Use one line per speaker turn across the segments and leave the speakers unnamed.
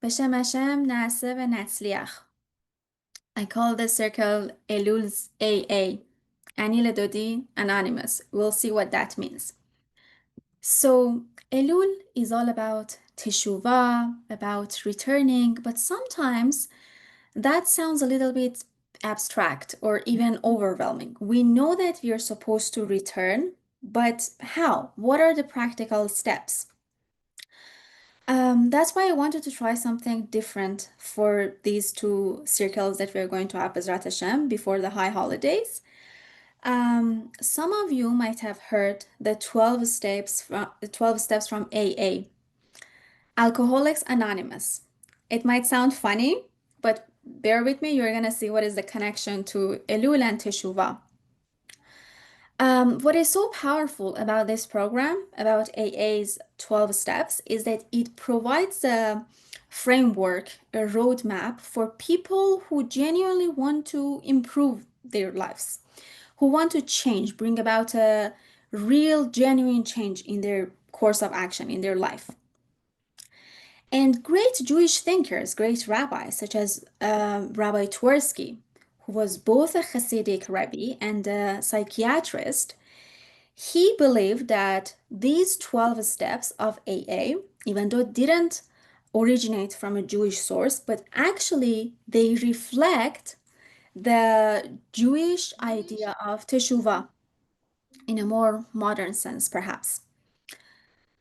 B'Shem Hashem na'aseh v'natzliach. I call this circle Elul's AA, Ani Ledodi, Anonymous. We'll see what that means. So, Elul is all about Teshuvah, about returning, but sometimes that sounds a little bit abstract or even overwhelming. We know that we are supposed to return, but how? What are the practical steps? That's why I wanted to try something different for these two circles that we're going to have Bezrat Hashem before the high holidays. Some of you might have heard the 12 steps from AA, Alcoholics Anonymous. It might sound funny, but bear with me, you're gonna see what is the connection to Elul and Teshuvah. What is so powerful about this program, about AA's 12 steps, is that it provides a framework, a roadmap for people who genuinely want to improve their lives, who want to change, bring about a real, genuine change in their course of action, in their life. And great Jewish thinkers, great rabbis, such as Rabbi Twerski, who was both a Hasidic rabbi and a psychiatrist, he believed that these 12 steps of AA, even though it didn't originate from a Jewish source, but actually they reflect the Jewish idea of Teshuvah in a more modern sense, perhaps.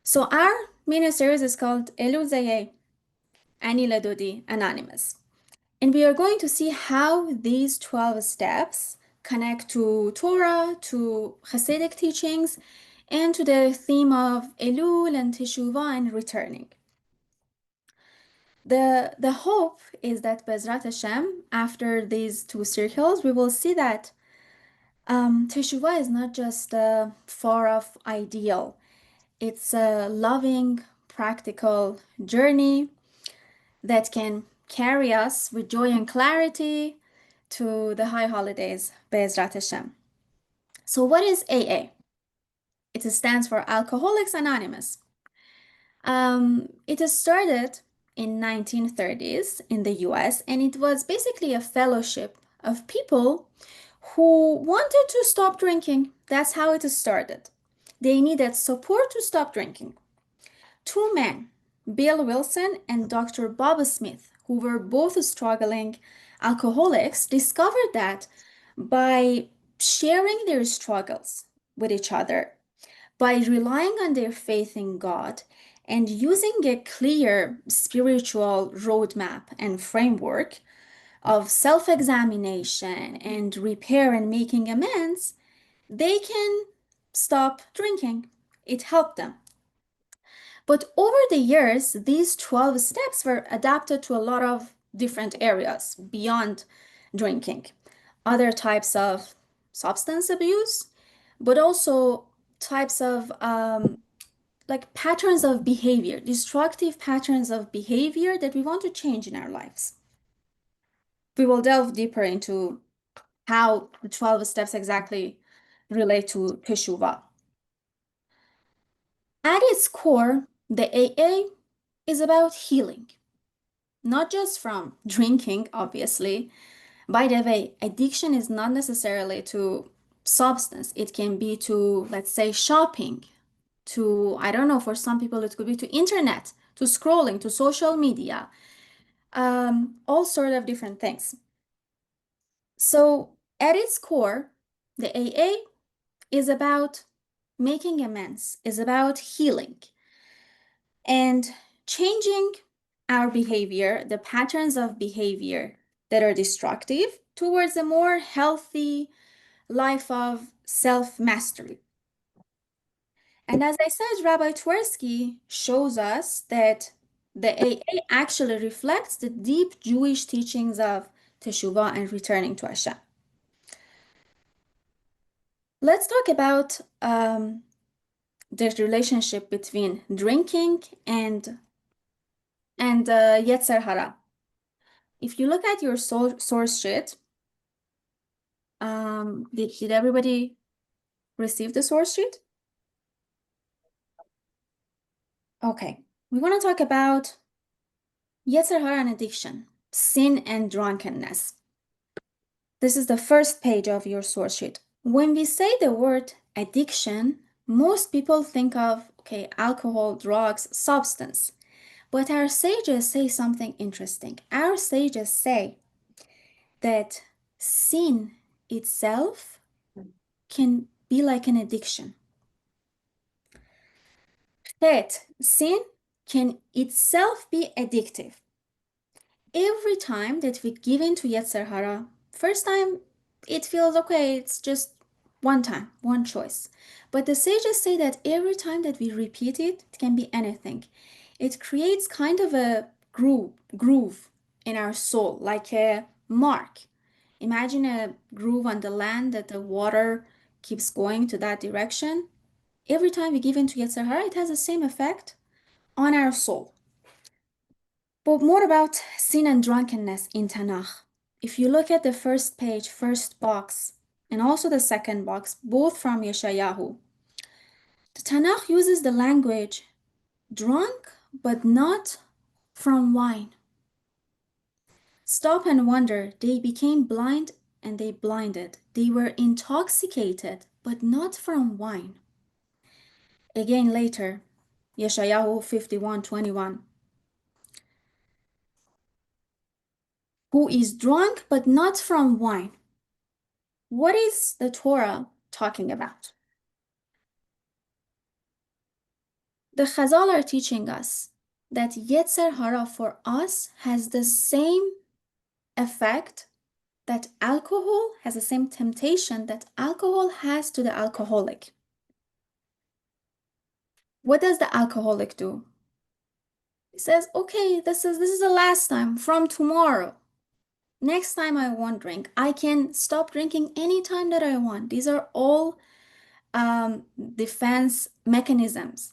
So our mini series is called Elul Zayeh, Ani Ledodi, Anonymous. And we are going to see how these 12 steps connect to Torah, to Hasidic teachings, and to the theme of Elul and Teshuvah and returning. The hope is that Bezrat Hashem, after these two circles, we will see that Teshuvah is not just a far-off ideal. It's a loving, practical journey that can carry us with joy and clarity to the high holidays, Be'ezrat Hashem. So what is AA? It stands for Alcoholics Anonymous. It started in 1930s in the US, and it was basically a fellowship of people who wanted to stop drinking. That's how it started. They needed support to stop drinking. Two men, Bill Wilson and Dr. Bob Smith, who were both struggling alcoholics, discovered that by sharing their struggles with each other, by relying on their faith in God, and using a clear spiritual roadmap and framework of self-examination and repair and making amends, they can stop drinking. It helped them. But over the years, these 12 steps were adapted to a lot of different areas beyond drinking, other types of substance abuse, but also types of like patterns of behavior, destructive patterns of behavior that we want to change in our lives. We will delve deeper into how the 12 steps exactly relate to Teshuvah. At its core, the AA is about healing, not just from drinking, obviously. By the way, addiction is not necessarily to substance. It can be to, let's say, shopping, to, I don't know, for some people it could be to internet, to scrolling, to social media, all sort of different things. So at its core, the AA is about making amends, is about healing and changing our behavior, the patterns of behavior that are destructive, towards a more healthy life of self-mastery. And as I said, Rabbi Twerski shows us that the AA actually reflects the deep Jewish teachings of Teshuvah and returning to Hashem. Let's talk about the relationship between drinking and Yetzer Hara. If you look at your source sheet, did everybody receive the source sheet? Okay, we want to talk about Yetzer hara and addiction, sin and drunkenness. This is the first page of your source sheet. When we say the word addiction, most people think of, okay, alcohol, drugs, substance. But our sages say something interesting. Our sages say that sin itself can be like an addiction. That sin can itself be addictive. Every time that we give in to Yetzer Hara, first time it feels okay, it's just one time, one choice. But the sages say that every time that we repeat it, it can be anything. It creates kind of a groove in our soul, like a mark. Imagine a groove on the land that the water keeps going to that direction. Every time we give in to Yetzer Hara, it has the same effect on our soul. But more about sin and drunkenness in Tanakh. If you look at the first page, first box, and also the second box, both from Yeshayahu, the Tanakh uses the language drunk but not from wine. Stop and wonder, they became blind and they blinded. They were intoxicated but not from wine. Again later, Yeshayahu 51:21. Who is drunk but not from wine. What is the Torah talking about? The Chazal are teaching us that Yetzer Hara for us has the same effect that alcohol has the same temptation that alcohol has to the alcoholic. What does the alcoholic do? He says, okay, this is the last time from tomorrow. Next time I won't drink. I can stop drinking anytime that I want. These are all defense mechanisms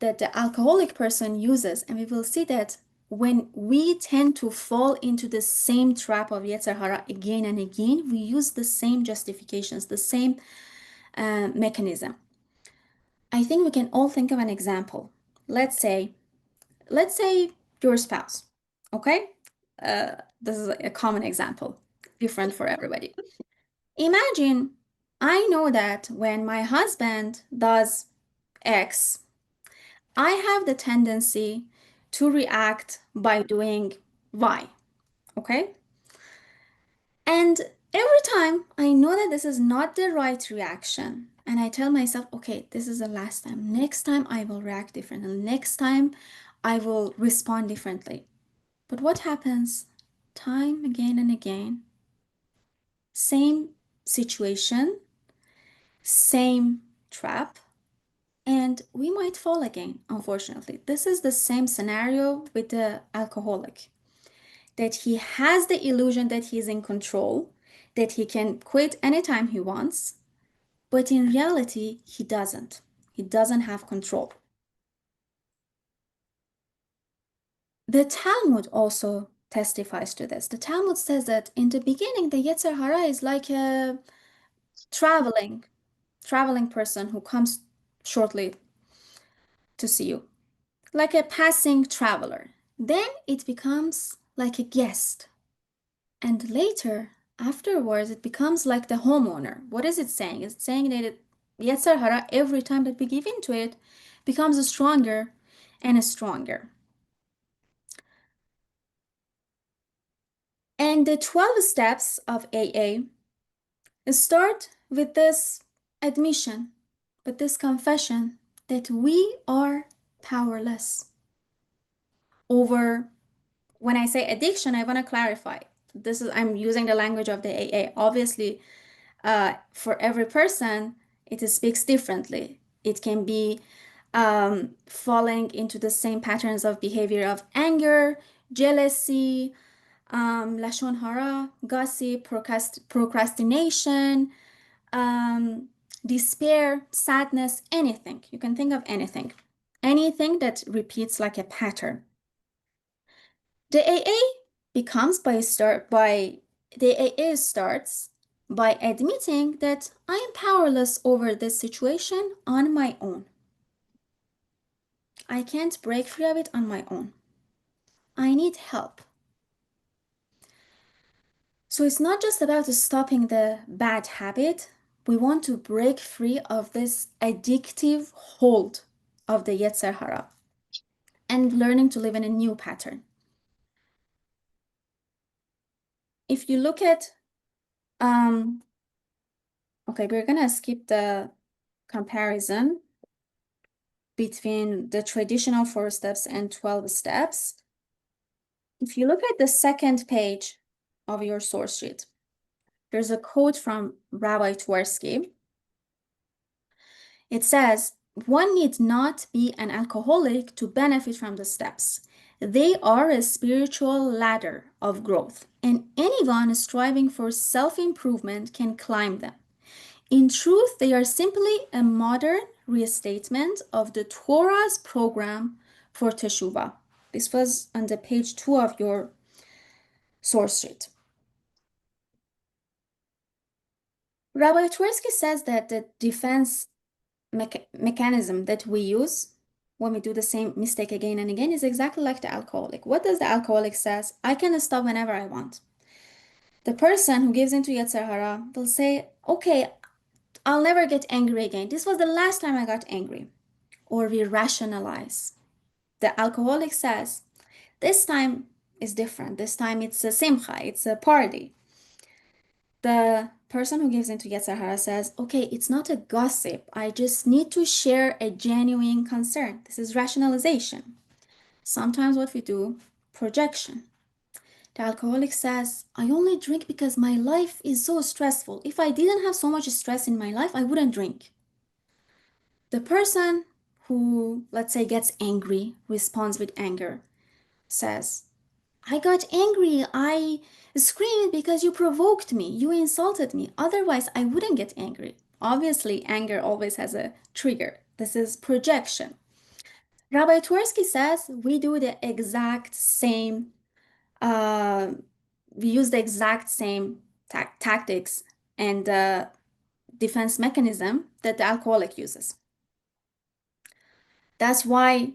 that the alcoholic person uses. And we will see that when we tend to fall into the same trap of Yetzer Hara again and again, we use the same justifications, the same mechanism. I think we can all think of an example. Let's say your spouse, okay? This is a common example, different for everybody. Imagine I know that when my husband does X, I have the tendency to react by doing Y, okay? And every time I know that this is not the right reaction, and I tell myself, okay, this is the last time. Next time I will react differently. Next time I will respond differently. But what happens? Time again and again, same situation, same trap, and we might fall again, unfortunately. This is the same scenario with the alcoholic, that he has the illusion that he's in control, that he can quit anytime he wants, but in reality, he doesn't. He doesn't have control. The Talmud also testifies to this. The Talmud says that in the beginning, the Yetzer Hara is like a traveling, traveling person who comes shortly to see you, like a passing traveler. Then it becomes like a guest. And later, afterwards, it becomes like the homeowner. What is it saying? It's saying that Yetzer Hara, every time that we give into it, becomes stronger and stronger. And the 12 steps of AA start with this admission, with this confession that we are powerless over. When I say addiction, I want to clarify. I'm using the language of the AA. Obviously, for every person, it speaks differently. It can be falling into the same patterns of behavior of anger, jealousy, lashon hara, gossip, procrastination, despair, sadness, anything. You can think of anything. Anything that repeats like a pattern. The AA becomes the AA starts by admitting that I am powerless over this situation on my own. I can't break free of it on my own. I need help. So it's not just about stopping the bad habit. We want to break free of this addictive hold of the Yetzer Hara and learning to live in a new pattern. If you look at, okay, we're gonna skip the comparison between the traditional 4 steps and 12 steps. If you look at the second page of your source sheet, there's a quote from Rabbi Twerski. It says, one need not be an alcoholic to benefit from the steps. They are a spiritual ladder of growth, and anyone striving for self-improvement can climb them. In truth, they are simply a modern restatement of the Torah's program for Teshuvah. This was on the page 2 of your source sheet. Rabbi Twerski says that the defense mechanism that we use when we do the same mistake again and again is exactly like the alcoholic. What does the alcoholic says? I can stop whenever I want. The person who gives into Yetzer Hara will say, okay, I'll never get angry again. This was the last time I got angry. Or we rationalize. The alcoholic says, this time is different. This time it's a simcha, it's a party. The person who gives into Yetzer Hara says, okay, it's not a gossip. I just need to share a genuine concern. This is rationalization. Sometimes what we do, projection. The alcoholic says, I only drink because my life is so stressful. If I didn't have so much stress in my life, I wouldn't drink. The person who, let's say, gets angry, responds with anger, says, I got angry. I screamed because you provoked me. You insulted me. Otherwise, I wouldn't get angry. Obviously, anger always has a trigger. This is projection. Rabbi Twerski says we do the exact same, uh, we use the exact same tactics and defense mechanism that the alcoholic uses. That's why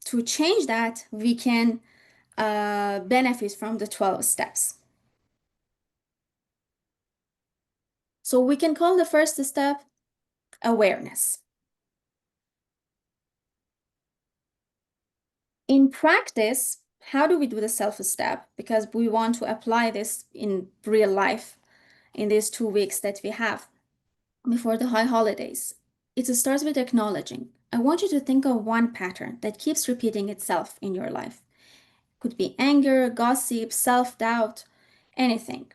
to change that, we can benefit from the 12 steps. So we can call the first step awareness. In practice, how do we do the self-step? Because we want to apply this in real life in these 2 weeks that we have before the high holidays. It starts with acknowledging. I want you to think of one pattern that keeps repeating itself in your life. Could be anger, gossip, self-doubt, anything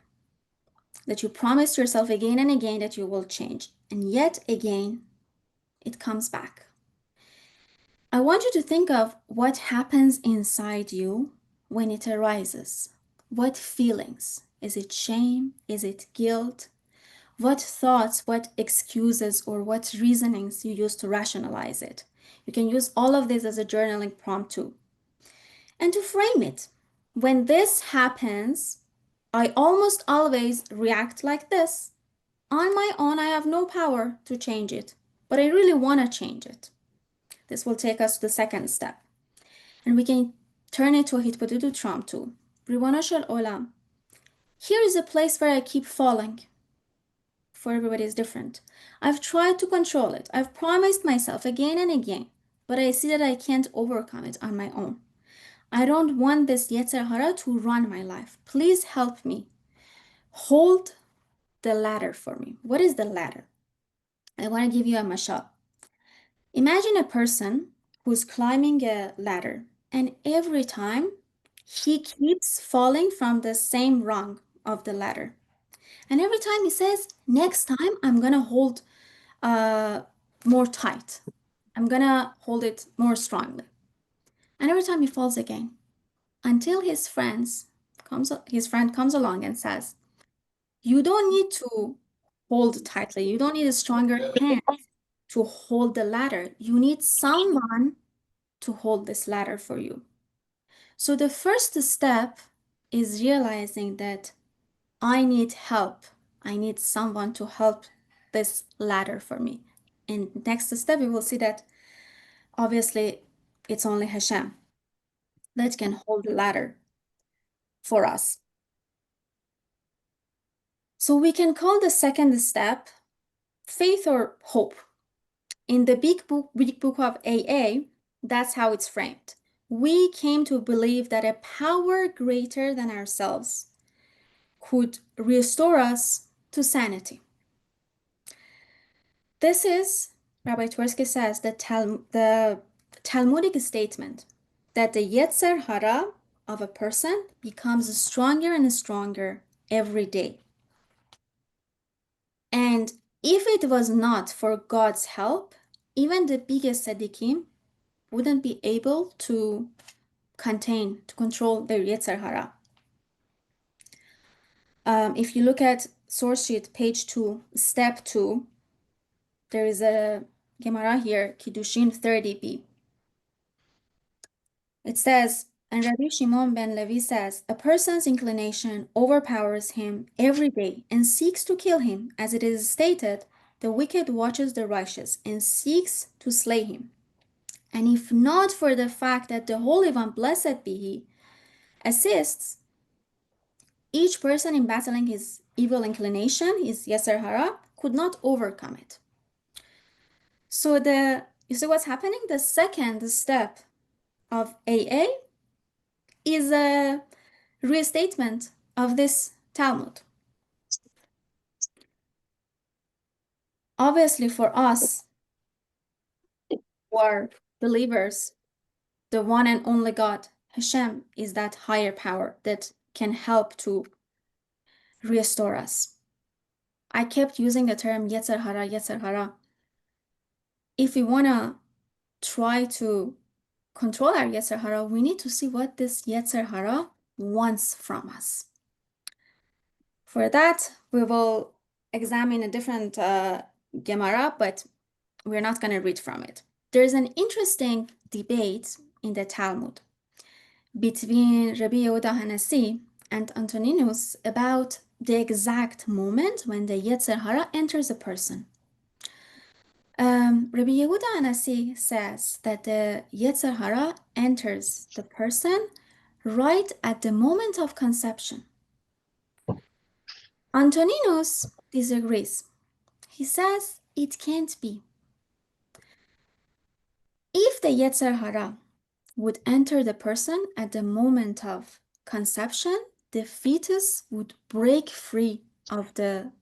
that you promise yourself again and again that you will change. And yet again, it comes back. I want you to think of what happens inside you when it arises. What feelings? Is it shame? Is it guilt? What thoughts, what excuses, or what reasonings you use to rationalize it? You can use all of this as a journaling prompt too. And to frame it. When this happens, I almost always react like this. On my own, I have no power to change it, but I really want to change it. This will take us to the second step. And we can turn it to a hitbodedut prompt too. Ribbono shel olam. Here is a place where I keep falling. For everybody is different. I've tried to control it. I've promised myself again and again, but I see that I can't overcome it on my own. I don't want this Yetzer Hara to run my life. Please help me. Hold the ladder for me. What is the ladder? I want to give you a mashal. Imagine a person who's climbing a ladder, and every time he keeps falling from the same rung of the ladder. And every time he says, next time I'm gonna hold more tight. I'm gonna hold it more strongly. And every time he falls again, until his friend comes along and says, you don't need to hold tightly. You don't need a stronger hand to hold the ladder. You need someone to hold this ladder for you. So the first step is realizing that I need help. I need someone to help this ladder for me. In next step, we will see that obviously it's only Hashem. that can hold the ladder for us. So we can call the second step faith or hope. In the big book of AA, that's how it's framed. We came to believe that a power greater than ourselves could restore us to sanity. This is, Rabbi Twerski says, the Talmudic statement that the Yetzer Hara of a person becomes stronger and stronger every day. And if it was not for God's help, even the biggest tzaddikim wouldn't be able to control their Yetzer Hara. If you look at source sheet, page 2, step 2, there is a Gemara here, Kiddushin 30b. It says, and Rabbi Shimon ben Levi says, a person's inclination overpowers him every day and seeks to kill him. As it is stated, the wicked watches the righteous and seeks to slay him. And if not for the fact that the Holy One, blessed be He, assists each person in battling his evil inclination, his Yetzer Hara, could not overcome it. So you see what's happening? The second step of AA is a restatement of this Talmud. Obviously, for us who are believers, the one and only God, Hashem, is that higher power that can help to restore us. I kept using the term Yetzer Hara, Yetzer Hara. If we want to try to control our Yetzer Hara, we need to see what this Yetzer Hara wants from us. For that, we will examine a different Gemara, but we're not going to read from it. There's an interesting debate in the Talmud between Rabbi Yehuda Hanassi and Antoninus about the exact moment when the Yetzer Hara enters a person. Rabbi Yehuda Hanassi says that the Yetzer Hara enters the person right at the moment of conception. Antoninus disagrees. He says it can't be. If the Yetzer Hara would enter the person at the moment of conception, the fetus would break free of the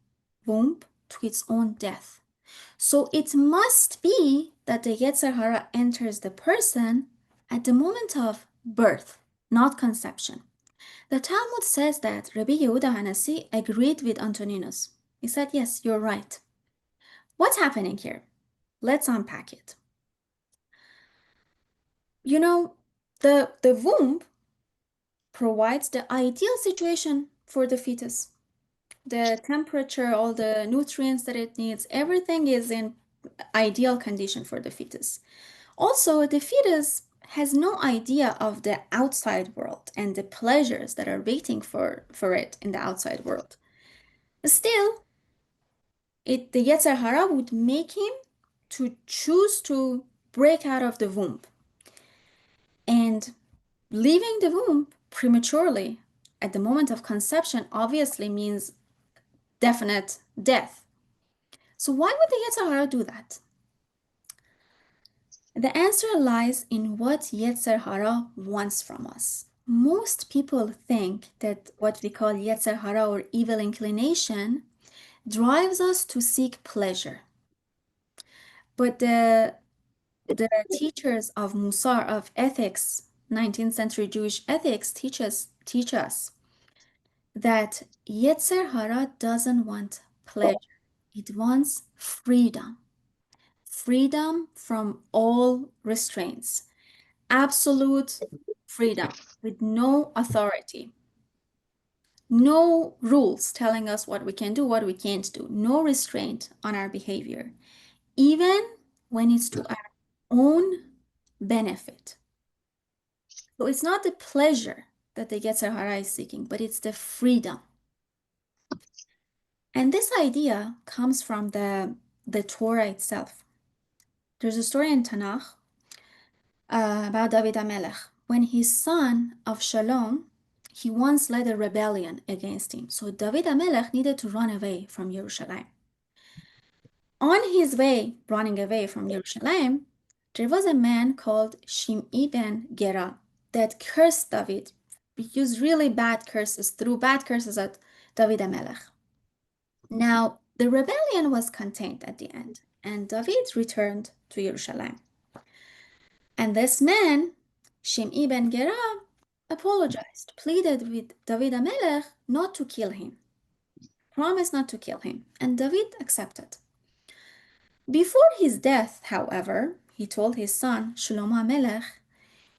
womb to its own death. So it must be that the Yetzer Hara enters the person at the moment of birth, not conception. The Talmud says that Rabbi Yehuda Hanassi agreed with Antoninus. He said, yes, you're right. What's happening here? Let's unpack it. You know, the womb provides the ideal situation for the fetus. The temperature, all the nutrients that it needs, everything is in ideal condition for the fetus. Also, the fetus has no idea of the outside world and the pleasures that are waiting for it in the outside world. Still, the Yetzer Hara would make him to choose to break out of the womb. And leaving the womb prematurely at the moment of conception obviously means definite death. So why would the Yetzer Hara do that? The answer lies in what Yetzer Hara wants from us. Most people think that what we call Yetzer Hara or evil inclination drives us to seek pleasure. But the teachers of Musar, of ethics, 19th century Jewish ethics teach us that Yetzer Hara doesn't want pleasure. It wants freedom. Freedom from all restraints. Absolute freedom with no authority. No rules telling us what we can do, what we can't do. No restraint on our behavior, even when it's to our own benefit. So it's not the pleasure that the Yetzer Hara is seeking, but it's the freedom. And this idea comes from the Torah itself. There's a story in Tanakh about David HaMelech. when his son Avshalom, he once led a rebellion against him. So David HaMelech needed to run away from Jerusalem. On his way, running away from Jerusalem, there was a man called Shim'i ben Gera that cursed David. He used really bad curses, threw bad curses at David HaMelech. Now, the rebellion was contained at the end, and David returned to Jerusalem. And this man, Shim'i ben Gera, apologized, pleaded with David HaMelech not to kill him, promised not to kill him, and David accepted. Before his death, however, he told his son, Shlomo HaMelech,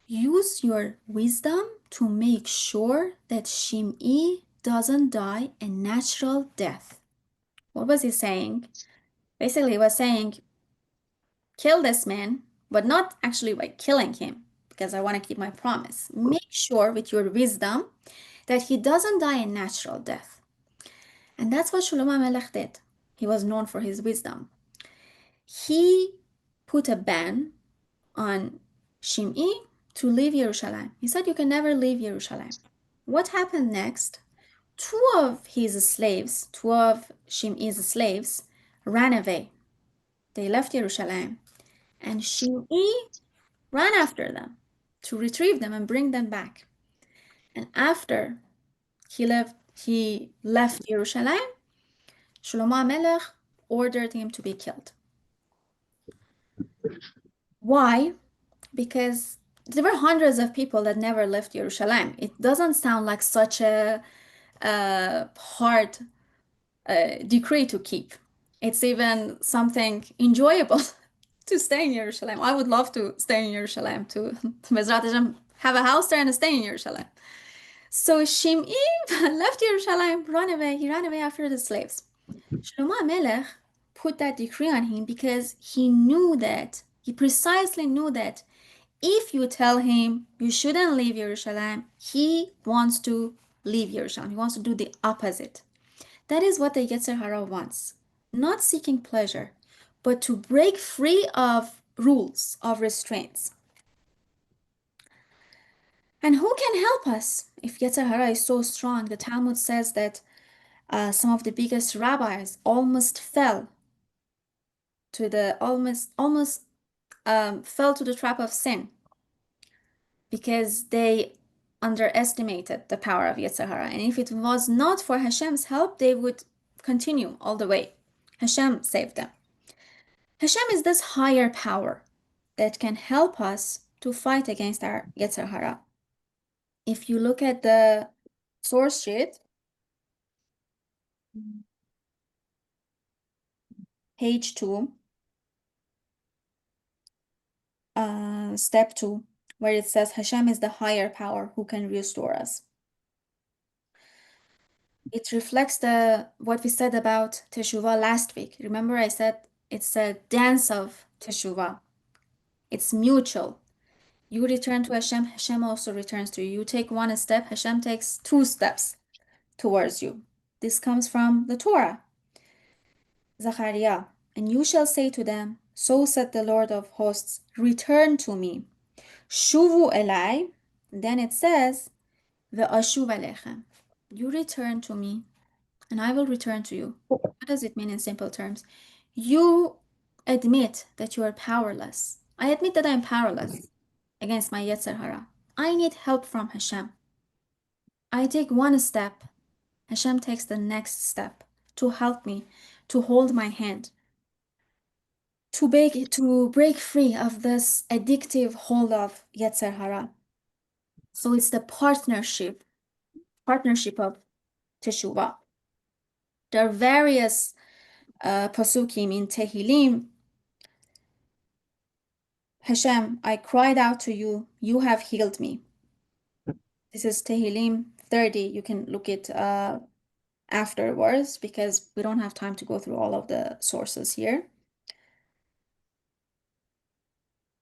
use your wisdom to make sure that Shim'i doesn't die a natural death. What was he saying? Basically, he was saying, kill this man, but not actually by killing him, because I want to keep my promise. Make sure with your wisdom that he doesn't die a natural death. And that's what Shlomo HaMelech did. He was known for his wisdom. He put a ban on Shim'i to leave Jerusalem. He said, you can never leave Jerusalem. What happened next? Two of Shim'i's slaves, ran away. They left Jerusalem, and Shim'i ran after them to retrieve them and bring them back. And after he left Jerusalem, Shlomo HaMelech ordered him to be killed. Why? Because there were hundreds of people that never left Jerusalem. It doesn't sound like such a hard decree to keep. It's even something enjoyable to stay in Jerusalem. I would love to stay in Jerusalem, to Bezrat Hashem, have a house there and stay in Jerusalem. So Shim'i left Jerusalem, he ran away after the slaves. Shlomo HaMelech put that decree on him because he precisely knew that if you tell him you shouldn't leave Jerusalem, he wants to leave Jerusalem. He wants to do the opposite. That is what the Yetzer Hara wants. Not seeking pleasure, but to break free of rules, of restraints. And who can help us if Yetzer Hara is so strong? The Talmud says that some of the biggest rabbis almost fell to the fell to the trap of sin because they underestimated the power of Yetzer Hara. And if it was not for Hashem's help, they would continue all the way. Hashem saved them. Hashem is this higher power that can help us to fight against our Yetzer Hara. If you look at the source sheet, page 2, step 2, where it says Hashem is the higher power who can restore us. It reflects what we said about Teshuvah last week. Remember I said it's a dance of Teshuvah. It's mutual. You return to Hashem, Hashem also returns to you. You take one step, Hashem takes 2 steps towards you. This comes from the Torah. Zachariah, and you shall say to them, so said the Lord of hosts, return to me. Shuvu elai. Then it says, ve'ashuv alechem. You return to me, and I will return to you. What does it mean in simple terms? You admit that you are powerless. I admit that I am powerless against my Yetzer Hara. I need help from Hashem. I take one step. Hashem takes the next step to help me, to hold my hand, to break free of this addictive hold of Yetzer Hara. So it's the partnership of Teshuvah. There are various pasukim in Tehillim. Hashem, I cried out to you, you have healed me. This is Tehillim 30. You can look it afterwards because we don't have time to go through all of the sources here.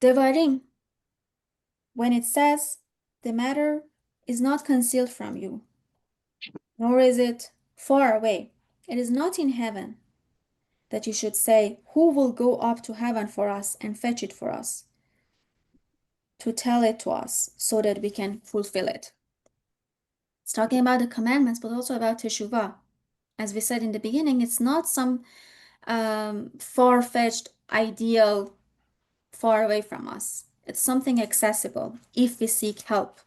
Devarim, when it says the matter is not concealed from you, nor is it far away. It is not in heaven that you should say, who will go up to heaven for us and fetch it for us? to tell it to us so that we can fulfill it. It's talking about the commandments, but also about Teshuvah. As we said in the beginning, it's not some far-fetched ideal far away from us. It's something accessible if we seek help.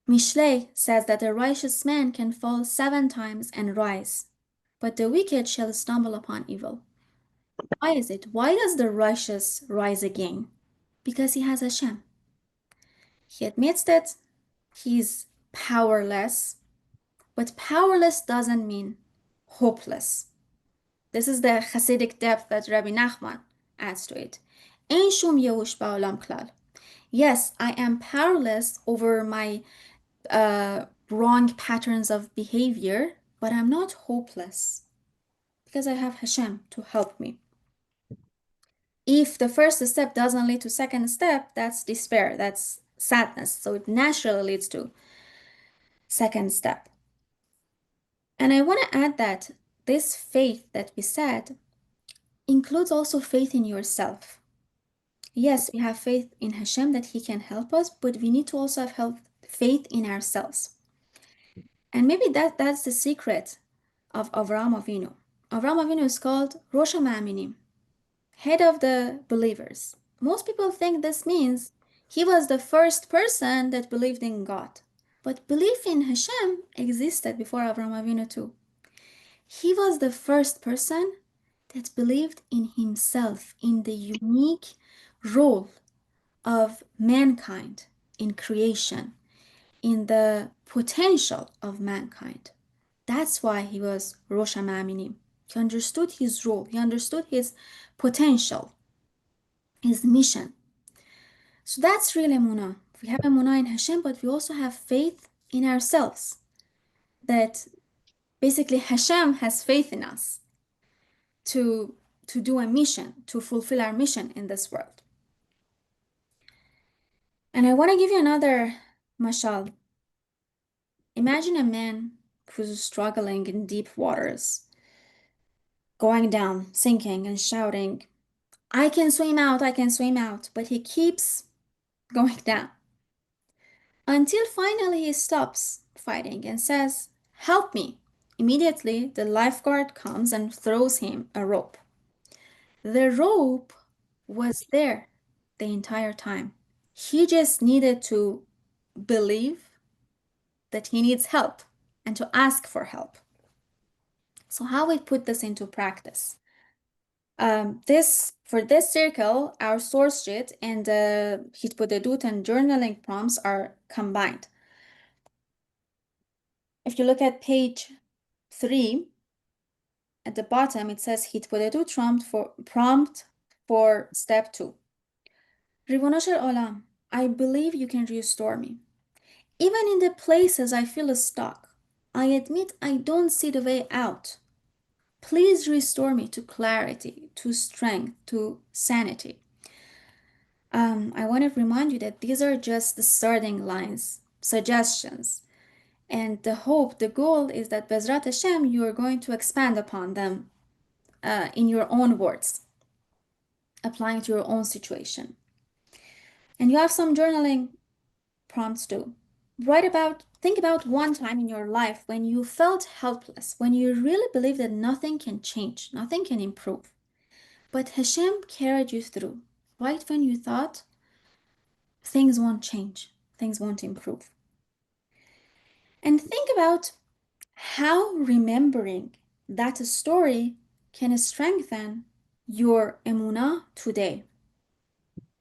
Mishlei says that a righteous man can fall 7 times and rise, but the wicked shall stumble upon evil. Why is it? Why does the righteous rise again? Because he has Hashem. He admits that he's powerless, but powerless doesn't mean hopeless. This is the Hasidic depth that Rabbi Nachman adds to it. Ein shum yehush ba'olam klal. Yes, I am powerless over my wrong patterns of behavior, but I'm not hopeless because I have Hashem to help me. If the first step doesn't lead to second step, that's despair, that's sadness. So it naturally leads to second step. And I want to add that this faith that we said includes also faith in yourself. Yes, we have faith in Hashem that He can help us, but we need to also have faith in ourselves. And maybe that's the secret of Avraham Avinu. Avraham Avinu is called Rosh HaMa'aminim, head of the believers. Most people think this means he was the first person that believed in God. But belief in Hashem existed before Avraham Avinu too. He was the first person that believed in himself, in the unique role of mankind in creation, in the potential of mankind. That's why he was Rosh HaMa'aminim. He understood his role, he understood his potential, his mission. So that's real emunah. We have emunah in Hashem, but we also have faith in ourselves. That basically Hashem has faith in us to do a mission, to fulfill our mission in this world. And I want to give you another mashal. Imagine a man who's struggling in deep waters, going down, sinking and shouting, I can swim out, but he keeps going down. Until finally he stops fighting and says, help me. Immediately the lifeguard comes and throws him a rope. The rope was there the entire time. He just needed to believe that he needs help and to ask for help. So how we put this into practice? For this circle, our source sheet and the Hitbodedut and journaling prompts are combined. If you look at page 3, at the bottom, it says Hitbodedut prompt for step 2. Ribono shel olam, I believe you can restore me. Even in the places I feel stuck, I admit I don't see the way out. Please restore me to clarity, to strength, to sanity. I want to remind you that these are just the starting lines, suggestions. And the hope, the goal is that Bezrat Hashem, you are going to expand upon them in your own words, applying to your own situation. And you have some journaling prompts too. Think about one time in your life when you felt helpless, when you really believe that nothing can change, nothing can improve. But Hashem carried you through, right when you thought things won't change, things won't improve. And think about how remembering that story can strengthen your emunah today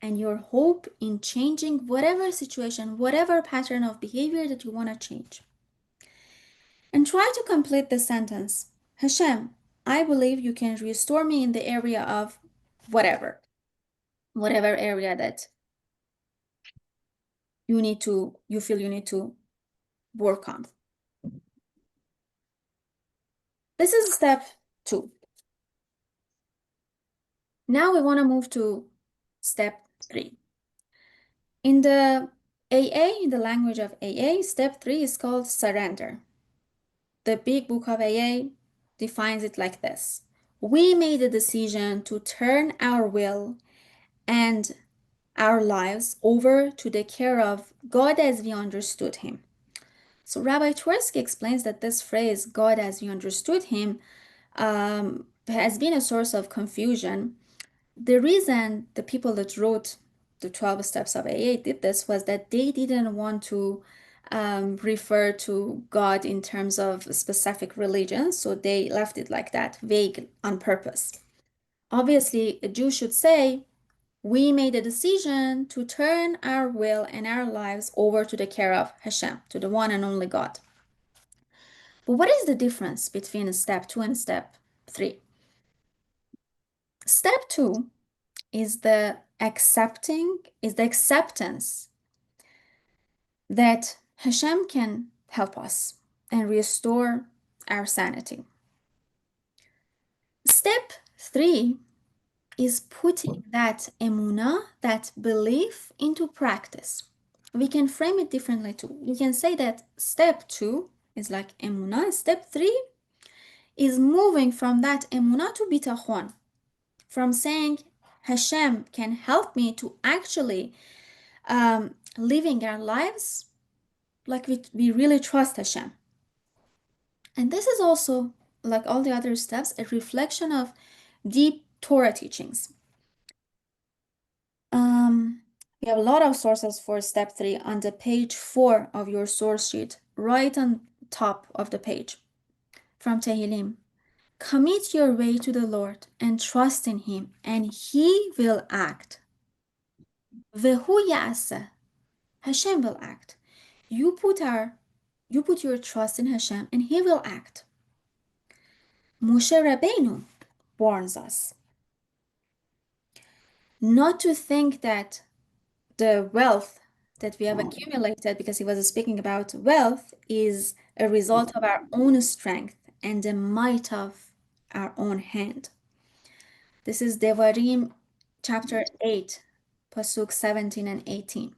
and your hope in changing whatever situation, whatever pattern of behavior that you want to change. And try to complete the sentence. Hashem, I believe you can restore me in the area of whatever area that you feel you need to work on. This is step 2. Now we want to move to step 3. In the AA, in the language of AA, step 3 is called surrender. The big book of AA defines it like this. We made a decision to turn our will and our lives over to the care of God as we understood him. So Rabbi Twerski explains that this phrase, God as we understood him, has been a source of confusion. The reason the people that wrote the 12 steps of AA did this was that they didn't want to refer to God in terms of specific religions, so they left it like that, vague on purpose. Obviously, a Jew should say, we made a decision to turn our will and our lives over to the care of Hashem, to the one and only God. But what is the difference between step 2 and step 3? Step 2 is the acceptance that Hashem can help us and restore our sanity. Step 3 is putting that emunah, that belief, into practice. We can frame it differently too. You can say that step 2 is like emunah. Step 3 is moving from that emunah to bitachon, from saying Hashem can help me to actually living our lives like we really trust Hashem. And this is also, like all the other steps, a reflection of deep Torah teachings. We have a lot of sources for step 3 on the page 4 of your source sheet, right on top of the page. From Tehillim. Commit your way to the Lord and trust in Him, and He will act. Vehu ya'aseh. Hashem will act. You put your trust in Hashem, and He will act. Moshe Rabbeinu warns us not to think that the wealth that we have accumulated, because he was speaking about wealth, is a result of our own strength and the might of our own hand. This is Devarim chapter 8, pasuk 17 and 18.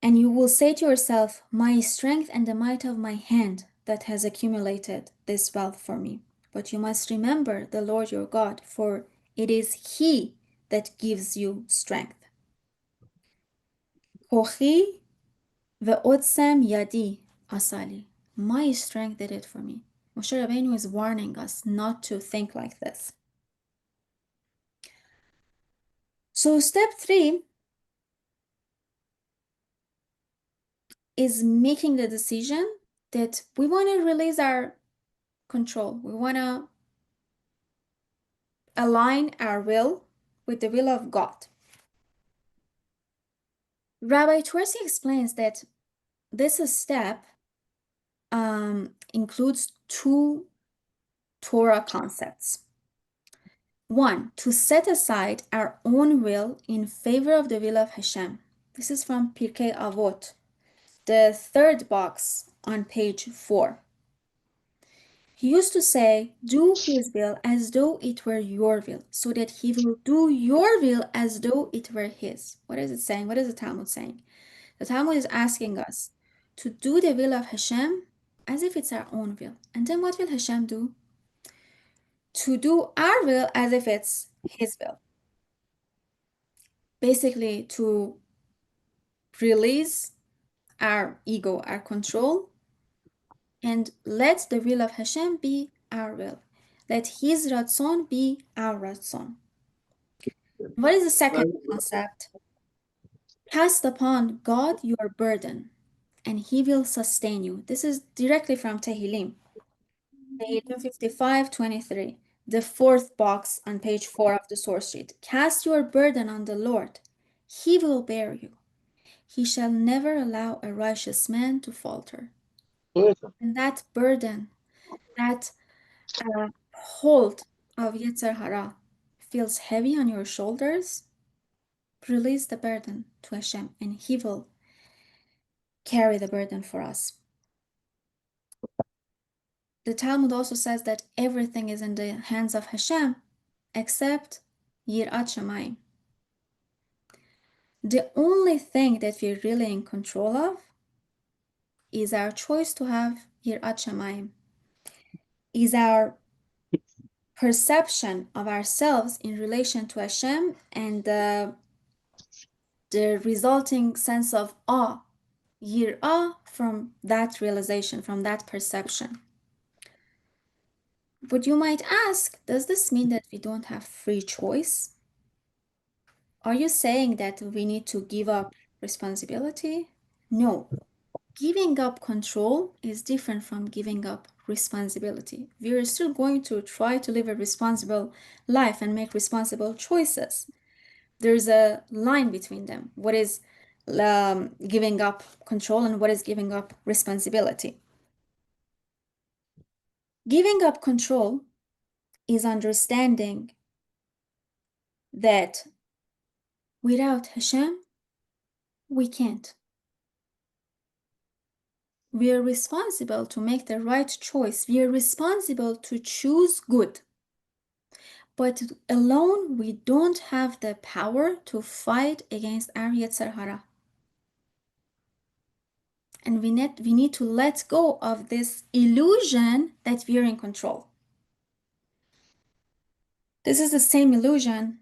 And you will say to yourself, my strength and the might of my hand that has accumulated this wealth for me. But you must remember the Lord your God, for it is He that gives you strength. Kochi ve'otzem yadi asali. My strength did it for me. Moshe Rabbeinu is warning us not to think like this. So step 3 is making the decision that we want to release our control. We want to align our will with the will of God. Rabbi Twerski explains that this step includes 2 Torah concepts. 1, to set aside our own will in favor of the will of Hashem. This is from Pirkei Avot, the 3rd box on page 4. He used to say, do His will as though it were your will, so that He will do your will as though it were His. What is it saying? What is the Talmud saying? The Talmud is asking us to do the will of Hashem as if it's our own will. And then what will Hashem do? To do our will as if it's His will. Basically, to release our ego, our control, and let the will of Hashem be our will. Let His ratzon be our ratzon. What is the second concept? Cast upon God your burden, and He will sustain you. This is directly from Tehillim, Tehillim 55:23, the 4th box on page 4 of the source sheet. Cast your burden on the Lord. He will bear you. He shall never allow a righteous man to falter. And that burden, that hold of Yetzer Hara feels heavy on your shoulders, release the burden to Hashem, and He will carry the burden for us. The Talmud also says that everything is in the hands of Hashem except Yirat Shamayim. The only thing that we're really in control of is our choice to have Yirat Shamayim, is our perception of ourselves in relation to Hashem and the resulting sense of awe, yirah, from that realization, from that perception. But you might ask, does this mean that we don't have free choice? Are you saying that we need to give up responsibility? No. Giving up control is different from giving up responsibility. We are still going to try to live a responsible life and make responsible choices. There's a line between them. What is giving up control and what is giving up responsibility? Giving up control is understanding that without Hashem, we can't. We are responsible to make the right choice. We are responsible to choose good. But alone, we don't have the power to fight against our Yetzer Hara. And we need to let go of this illusion that we are in control. This is the same illusion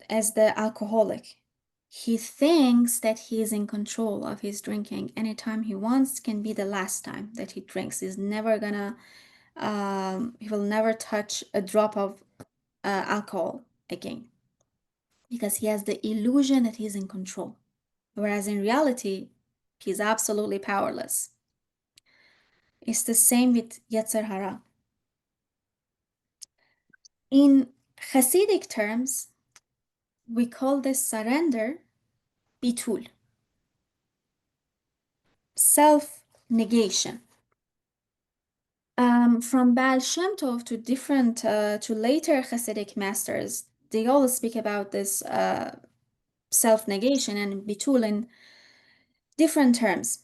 as the alcoholic. He thinks that he is in control of his drinking. Anytime he wants can be the last time that he drinks. He's never gonna, he will never touch a drop of alcohol again because he has the illusion that he's in control. Whereas in reality, he's absolutely powerless. It's the same with Yetzer Hara. In Hasidic terms, we call this surrender bitul, self-negation. From Baal Shem Tov to different, to later Hasidic masters, they all speak about this self-negation and bitul in different terms.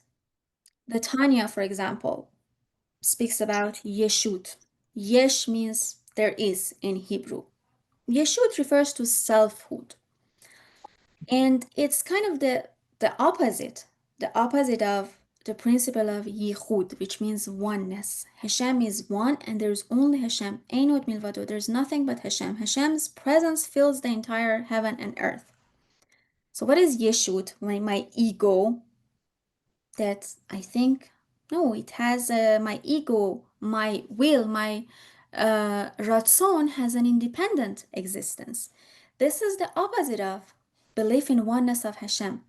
The Tanya, for example, speaks about yeshut. Yesh means there is in Hebrew. Yeshut refers to selfhood. And it's kind of the opposite of the principle of yichud, which means oneness. Hashem is one and there's only Hashem. Einot milvado. There's nothing but Hashem. Hashem's presence fills the entire heaven and earth. So what is yeshut? My ego, that I think, no, it has my ego, my will, my ratzon has an independent existence. This is the opposite of belief in oneness of Hashem.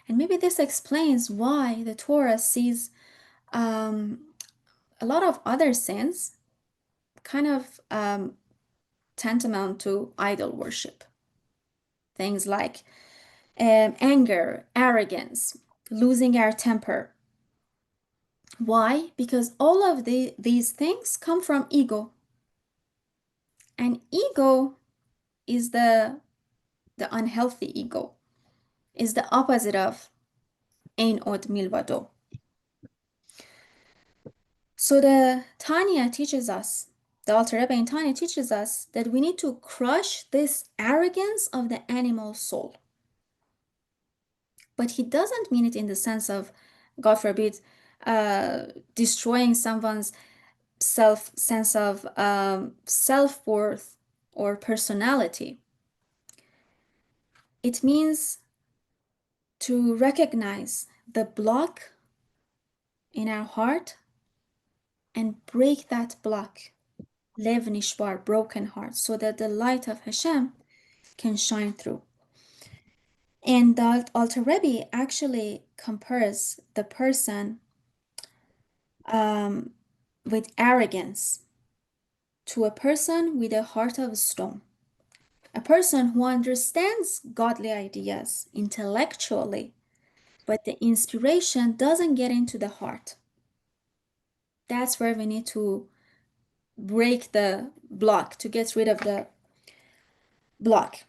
And maybe this explains why the Torah sees a lot of other sins kind of tantamount to idol worship. Things like anger, arrogance, losing our temper. Why? Because all of these things come from ego. And ego is the unhealthy ego, is the opposite of ein od milvado. So the Tanya teaches us, the Alter Rebbe in Tanya teaches us that we need to crush this arrogance of the animal soul. But he doesn't mean it in the sense of, God forbid, destroying someone's sense of self-worth or personality. It means to recognize the block in our heart and break that block, lev nishbar, broken heart, so that the light of Hashem can shine through. And the Alter Rebbe actually compares the person with arrogance to a person with a heart of stone. A person who understands godly ideas intellectually, but the inspiration doesn't get into the heart. That's where we need to break the block, to get rid of the block,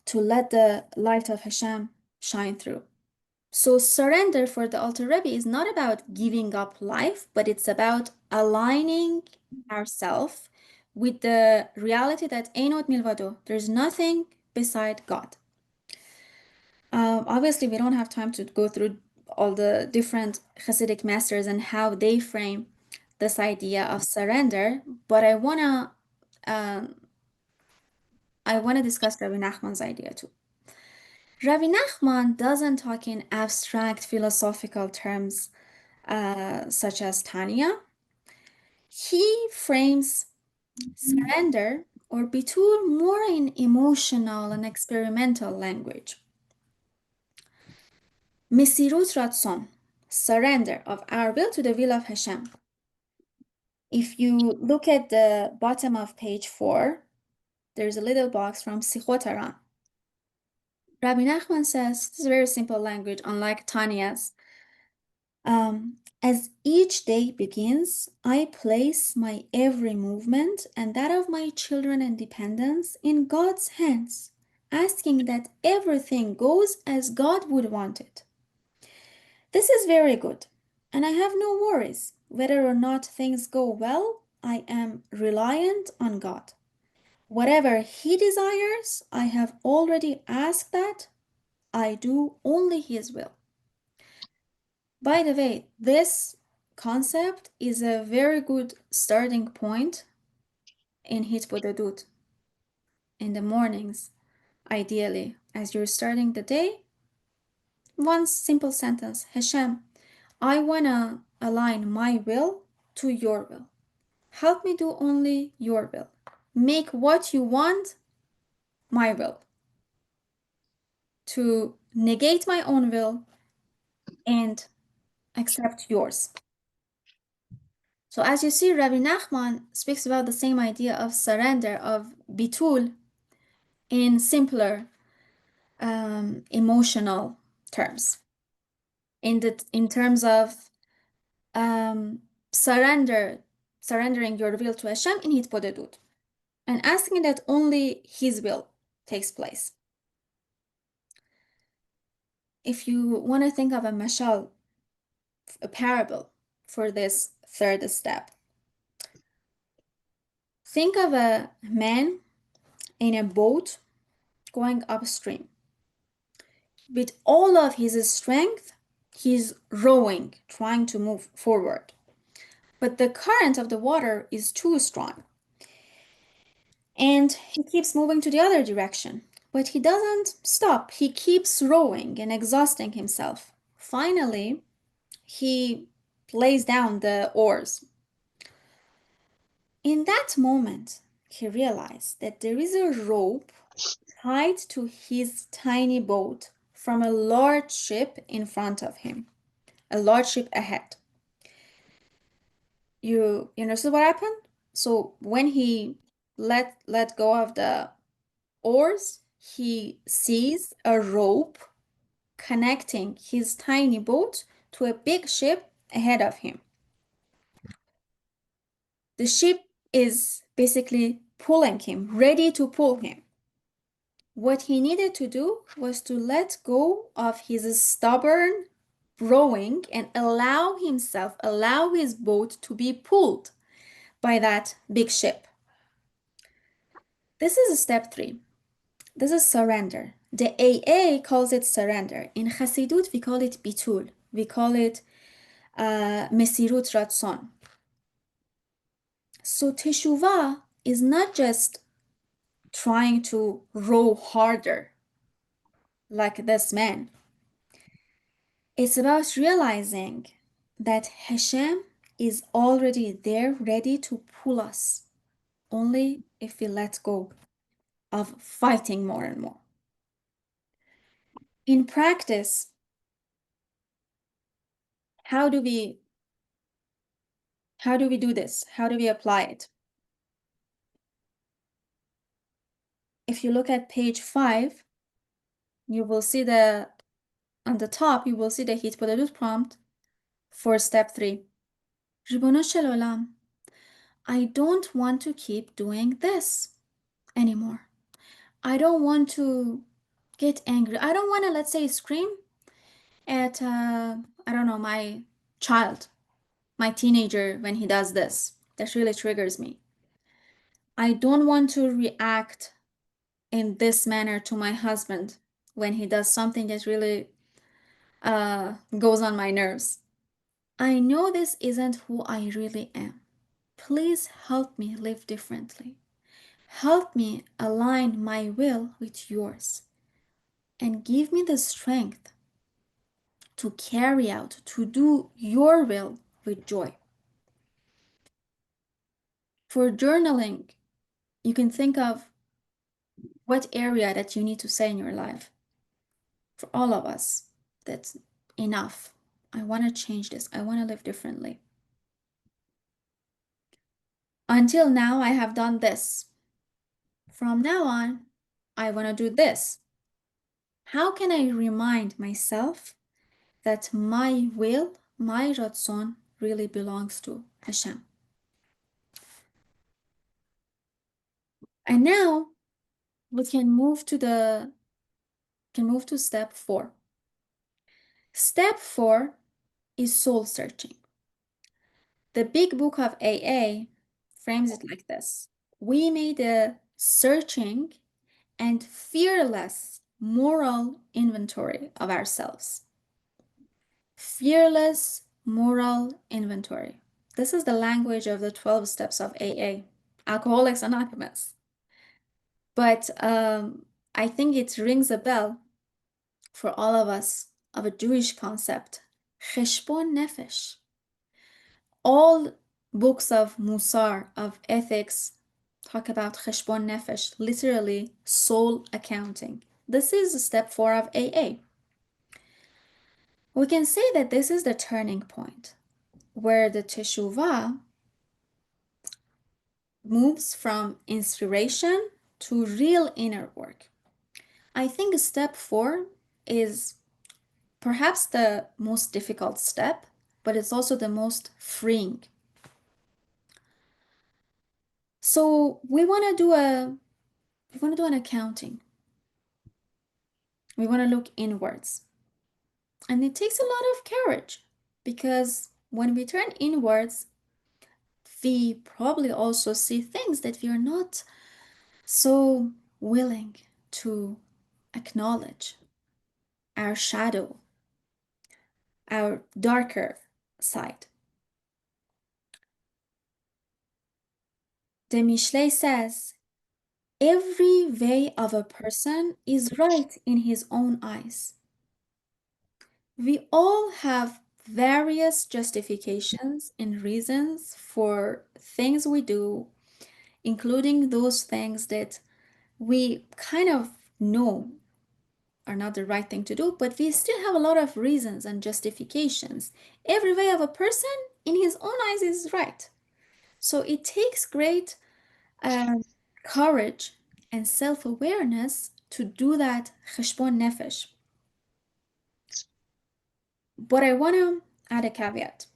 to let the light of Hashem shine through. So surrender for the Alter Rebbe is not about giving up life, but it's about aligning ourselves with the reality that Einot Milvado, there's nothing beside God. Obviously, we don't have time to go through all the different Hasidic masters and how they frame this idea of surrender, but um, I wanna discuss Rabbi Nachman's idea too. Rabbi Nachman doesn't talk in abstract philosophical terms such as Tanya. He frames surrender or bitul more in emotional and experimental language. Mesirut Ratzon, surrender of our will to the will of Hashem. If you look at the bottom of page 4, there's a little box from Sichot Haran. Rabbi Nachman says, this is very simple language, unlike Tanya's. As each day begins, I place my every movement and that of my children and dependents in God's hands, asking that everything goes as God would want it. This is very good, and I have no worries. Whether or not things go well, I am reliant on God. Whatever He desires, I have already asked that. I do only His will. By the way, this concept is a very good starting point in Hitbodedut in the mornings, ideally. As you're starting the day, one simple sentence, Hashem, I want to align my will to your will. Help me do only your will. Make what you want my will. To negate my own will and accept yours. So as you see, Rabbi Nachman speaks about the same idea of surrender, of bitul, in simpler emotional terms. In terms of surrendering your will to Hashem in hitbodedut, and asking that only His will takes place. If you want to think of a mashal, a parable for this third step, think of a man in a boat going upstream. With all of his strength, he's rowing, trying to move forward. But the current of the water is too strong. And he keeps moving to the other direction. But he doesn't stop. He keeps rowing and exhausting himself. Finally, he lays down the oars. In that moment, he realized that there is a rope tied to his tiny boat from a large ship in front of him, a large ship ahead. You understood what happened? So when he let go of the oars, he sees a rope connecting his tiny boat to a big ship ahead of him. The ship is basically pulling him, ready to pull him. What he needed to do was to let go of his stubborn rowing and allow his boat to be pulled by that big ship. This is step 3. This is surrender. The AA calls it surrender. In Chassidut, we call it bitul. We call it mesirut ratzon. So Teshuvah is not just trying to row harder like this man. It's about realizing that Hashem is already there, ready to pull us, only if we let go of fighting more and more. In practice, how do we do this? How do we apply it? If you look at page 5, you will see on the top, you will see the Hitbodedut prompt for step 3. Ribono shel olam, I don't want to keep doing this anymore. I don't want to get angry. I don't want to, let's say, scream at, I don't know, my child, my teenager when he does this. That really triggers me. I don't want to react in this manner to my husband when he does something that really goes on my nerves. I know this isn't who I really am. Please help me live differently. Help me align my will with yours and give me the strength to carry out, to do your will with joy. For journaling, you can think of what area that you need to say in your life. For all of us, that's enough. I want to change this. I want to live differently. Until now, I have done this. From now on, I want to do this. How can I remind myself that my will, my ratzon, really belongs to Hashem? And now we can move to step 4. Step 4 is soul searching. The big book of AA frames it like this. We made a searching and fearless moral inventory of ourselves. Fearless moral inventory. This is the language of the 12 steps of AA, Alcoholics Anonymous. But I think it rings a bell for all of us of a Jewish concept, cheshbon nefesh. All books of Musar, of ethics, talk about cheshbon nefesh, literally soul accounting. This is step 4 of AA. We can say that this is the turning point where the Teshuvah moves from inspiration to real inner work. I think step 4 is perhaps the most difficult step, but it's also the most freeing. So we want to do an accounting. We want to look inwards. And it takes a lot of courage because when we turn inwards, we probably also see things that we are not so willing to acknowledge. Our shadow, our darker side. The Mishle says, every way of a person is right in his own eyes. We all have various justifications and reasons for things we do, including those things that we kind of know are not the right thing to do, but we still have a lot of reasons and justifications. Every way of a person in his own eyes is right. So it takes great courage and self-awareness to do that cheshbon nefesh. But I want to add a caveat.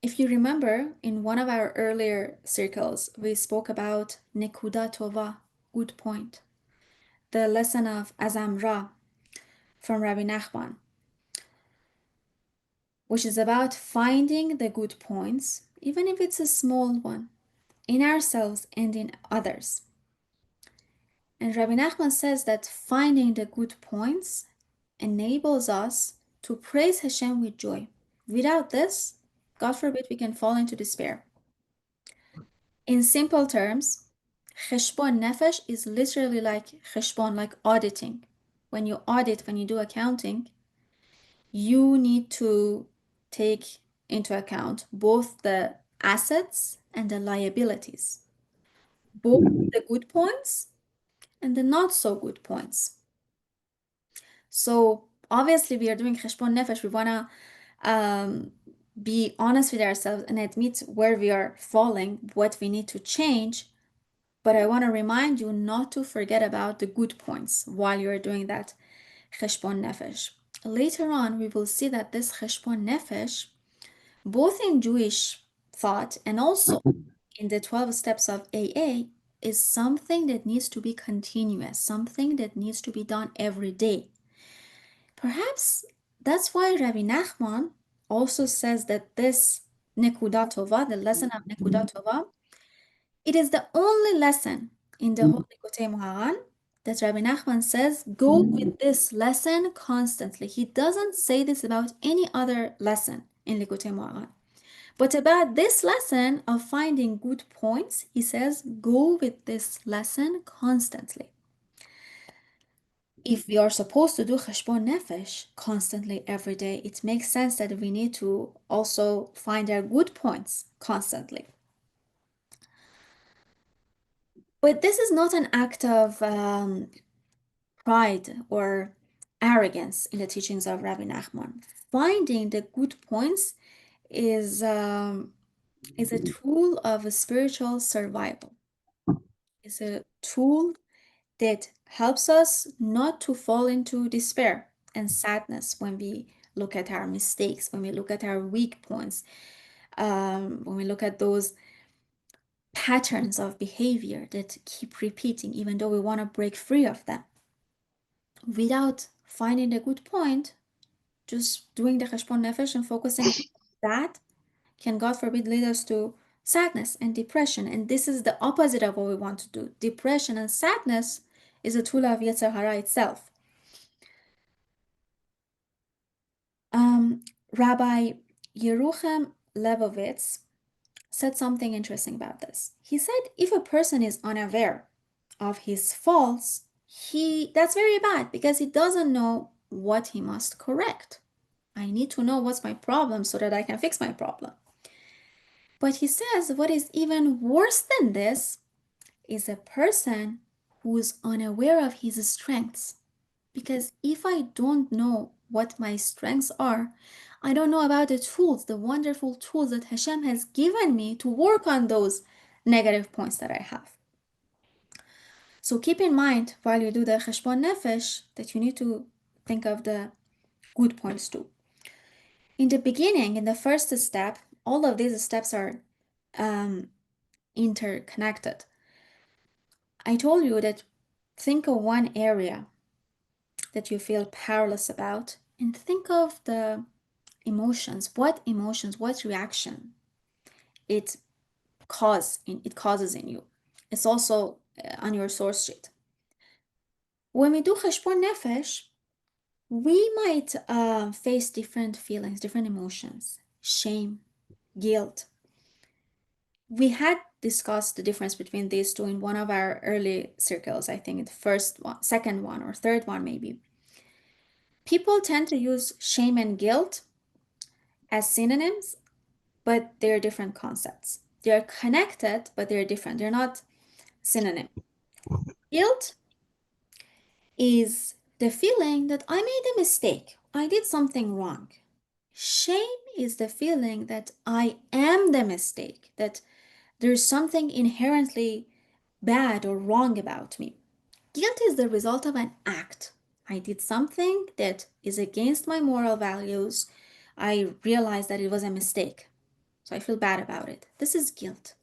If you remember, in one of our earlier circles, we spoke about nekuda tova, good point, the lesson of Azam Ra from Rabbi Nachman, which is about finding the good points, even if it's a small one, in ourselves and in others. And Rabbi Nachman says that finding the good points enables us to praise Hashem with joy. Without this, God forbid, we can fall into despair. In simple terms, cheshbon nefesh is literally like cheshbon, like auditing. When you audit, when you do accounting, you need to take into account both the assets and the liabilities, both the good points and the not so good points. So obviously we are doing cheshbon nefesh. We want to be honest with ourselves and admit where we are falling, what we need to change. But I want to remind you not to forget about the good points while you're doing that cheshbon nefesh. Later on, we will see that this cheshbon nefesh, both in Jewish thought and also in the 12 steps of AA, is something that needs to be continuous, something that needs to be done every day. Perhaps that's why Rabbi Nachman also says that this Nekuda Tova, the lesson of Nekuda Tova, it is the only lesson in the whole Likutei Moharan that Rabbi Nachman says, go with this lesson constantly. He doesn't say this about any other lesson. in Likutei Moharan. But about this lesson of finding good points, he says, go with this lesson constantly. If we are supposed to do cheshbon nefesh constantly every day, it makes sense that we need to also find our good points constantly. But this is not an act of pride or arrogance in the teachings of Rabbi Nachman. Finding the good points is a tool of a spiritual survival. It's a tool that helps us not to fall into despair and sadness when we look at our mistakes, when we look at our weak points, when we look at those patterns of behavior that keep repeating, even though we want to break free of them. Without finding a good point, just doing the cheshbon nefesh and focusing on that can, God forbid, lead us to sadness and depression. And this is the opposite of what we want to do. Depression and sadness is a tool of Yetzer Hara itself. Rabbi Yeruchem Levovitz said something interesting about this. He said if a person is unaware of his faults, that's very bad because he doesn't know what he must correct. I need to know what's my problem so that I can fix my problem. But he says what is even worse than this is a person who is unaware of his strengths. Because if I don't know what my strengths are, I don't know about the tools, the wonderful tools that Hashem has given me to work on those negative points that I have. So keep in mind while you do the cheshbon nefesh that you need to think of the good points too. In the beginning, in the first step, all of these steps are interconnected. I told you that think of one area that you feel powerless about and think of the emotions, what reaction it causes in you. It's also on your source sheet. When we do cheshbon nefesh, we might face different feelings, different emotions, shame, guilt. We had discussed the difference between these two in one of our early circles, I think the first one, second one, or third one maybe. People tend to use shame and guilt as synonyms, but they're different concepts. They're connected, but they're different. They're not synonym. Guilt is the feeling that I made a mistake. I did something wrong. Shame is the feeling that I am the mistake, that there's something inherently bad or wrong about me. Guilt is the result of an act. I did something that is against my moral values. I realized that it was a mistake. So I feel bad about it. This is guilt.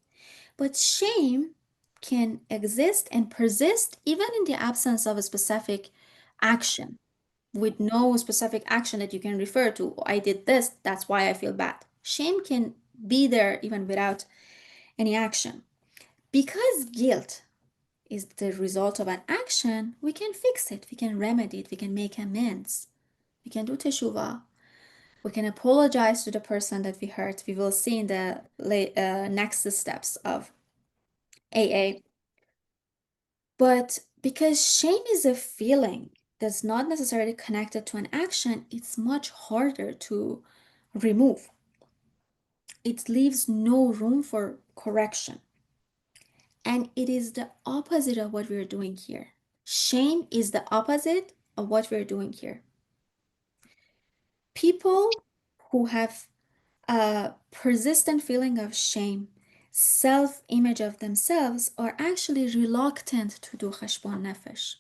But shame can exist and persist even in the absence of a specific action, with no specific action that you can refer to. I did this, that's why I feel bad. Shame can be there even without any action. Because guilt is the result of an action, we can fix it, we can remedy it, we can make amends, we can do teshuvah, we can apologize to the person that we hurt. We will see in the next steps of AA. But because shame is a feeling that's not necessarily connected to an action, it's much harder to remove. It leaves no room for correction. And it is the opposite of what we're doing here. Shame is the opposite of what we're doing here. People who have a persistent feeling of shame, self-image of themselves, are actually reluctant to do cheshbon nefesh